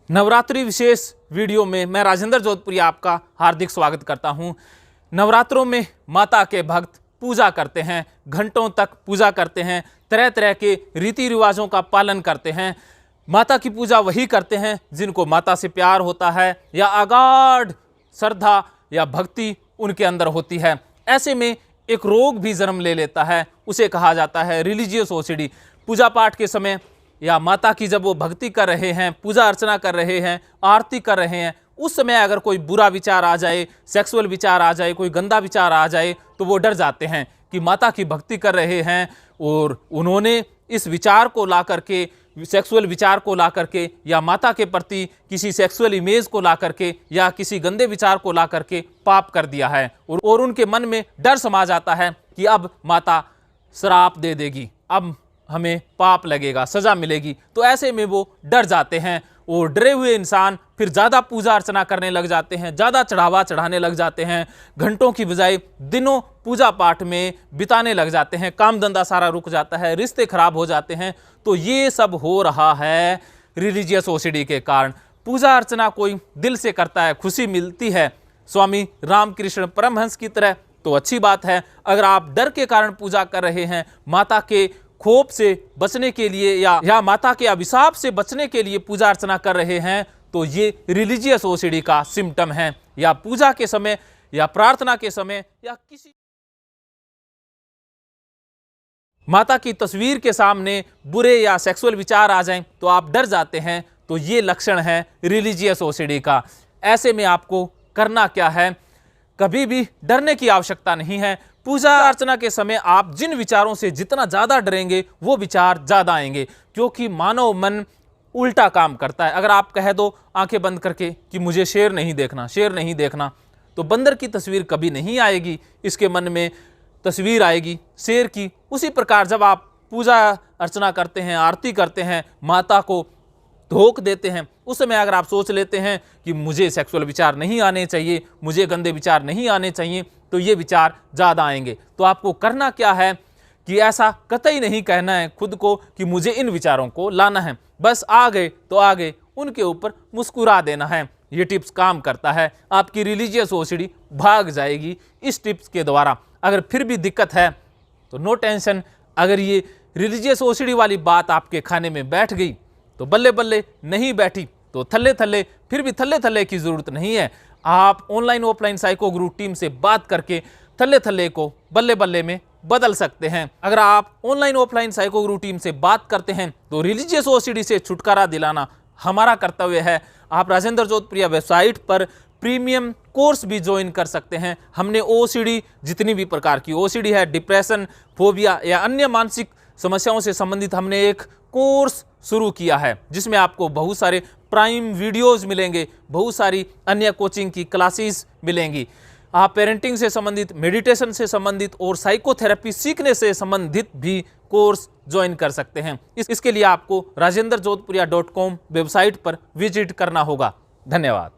नवरात्रि विशेष video में मैं राजेंद्र जोधपुरिया आपका हार्दिक स्वागत करता हूं। नवरात्रों में माता के भक्त पूजा करते हैं, घंटों तक पूजा करते हैं, तरह तरह के रीति रिवाजों का पालन करते हैं। माता की पूजा वही करते हैं जिनको माता से प्यार होता है या अगाध श्रद्धा या भक्ति उनके अंदर होती है। ऐसे में एक रोग भी जन्म ले लेता है, उसे कहा जाता है रिलीजियस ओसीडी। पूजा पाठ के समय या माता की जब वो भक्ति कर रहे हैं, पूजा अर्चना कर रहे हैं, आरती कर रहे हैं, उस समय अगर कोई बुरा विचार आ जाए, सेक्सुअल विचार आ जाए, कोई गंदा विचार आ जाए, तो वो डर जाते हैं कि माता की भक्ति कर रहे हैं और उन्होंने इस विचार को ला करके, सेक्सुअल विचार को ला करके या माता के प्रति किसी सेक्सुअल इमेज को ला करके या किसी गंदे विचार को ला करके पाप कर दिया है और उनके मन में डर समा जाता है कि अब माता श्राप दे देगी, अब हमें पाप लगेगा, सजा मिलेगी। तो ऐसे में वो डर जाते हैं और डरे हुए इंसान फिर ज़्यादा पूजा अर्चना करने लग जाते हैं, ज़्यादा चढ़ावा चढ़ाने लग जाते हैं, घंटों की बजाय दिनों पूजा पाठ में बिताने लग जाते हैं, काम धंधा सारा रुक जाता है, रिश्ते खराब हो जाते हैं। तो ये सब हो रहा है रिलीजियस ओसीडी के कारण। पूजा अर्चना कोई दिल से करता है, खुशी मिलती है स्वामी रामकृष्ण परमहंस की तरह, तो अच्छी बात है। अगर आप डर के कारण पूजा कर रहे हैं, माता के खोप से बचने के लिए या माता के अभिशाप से बचने के लिए पूजा अर्चना कर रहे हैं, तो ये रिलीजियस ओसीडी का सिम्टम है। या पूजा के समय या प्रार्थना के समय या किसी माता की तस्वीर के सामने बुरे या सेक्सुअल विचार आ जाएं तो आप डर जाते हैं, तो ये लक्षण है रिलीजियस ओसीडी का। ऐसे में आपको करना क्या है? कभी भी डरने की आवश्यकता नहीं है। पूजा अर्चना के समय आप जिन विचारों से जितना ज्यादा डरेंगे वो विचार ज्यादा आएंगे, क्योंकि मानव मन उल्टा काम करता है। अगर आप कह दो आंखें बंद करके कि मुझे शेर नहीं देखना, शेर नहीं देखना, तो बंदर की तस्वीर कभी नहीं आएगी, इसके मन में तस्वीर आएगी शेर की। उसी प्रकार जब आप पूजा अर्चना करते हैं, आरती करते हैं, माता को धोख देते हैं, उस समय अगर आप सोच लेते हैं कि मुझे सेक्सुअल विचार नहीं आने चाहिए, मुझे गंदे विचार नहीं आने चाहिए, तो ये विचार ज़्यादा आएंगे। तो आपको करना क्या है कि ऐसा कतई नहीं कहना है खुद को कि मुझे इन विचारों को लाना है, बस आ गए तो आ गए, उनके ऊपर मुस्कुरा देना है। ये टिप्स काम करता है, आपकी रिलीजियस ओसीडी भाग जाएगी इस टिप्स के द्वारा। अगर फिर भी दिक्कत है तो नो टेंशन, अगर ये रिलीजियस ओसीडी वाली बात आपके खाने में बैठ गई तो बल्ले बल्ले, नहीं बैठी तो थल्ले थल्ले, फिर भी थल्ले थल्ले की जरूरत नहीं है। आप ऑनलाइन ऑफलाइन साइको गुरु टीम से बात करके थल्ले थल्ले को बल्ले बल्ले में बदल सकते हैं। अगर आप ऑनलाइन ऑफलाइन साइको गुरु टीम से बात करते हैं तो रिलीजियस ओसीडी से छुटकारा दिलाना हमारा कर्तव्य है। आप राजेंद्र जोधपुरिया वेबसाइट पर प्रीमियम कोर्स भी ज्वाइन कर सकते हैं। हमने ओसीडी, जितनी भी प्रकार की ओसीडी है, डिप्रेशन, फोबिया या अन्य मानसिक समस्याओं से संबंधित हमने एक कोर्स शुरू किया है, जिसमें आपको बहुत सारे प्राइम वीडियोस मिलेंगे, बहुत सारी अन्य कोचिंग की क्लासेस मिलेंगी। आप पेरेंटिंग से संबंधित, मेडिटेशन से संबंधित और साइकोथेरेपी सीखने से संबंधित भी कोर्स ज्वाइन कर सकते हैं। इसके लिए आपको rajendrajodhpuriya.com वेबसाइट पर विजिट करना होगा। धन्यवाद।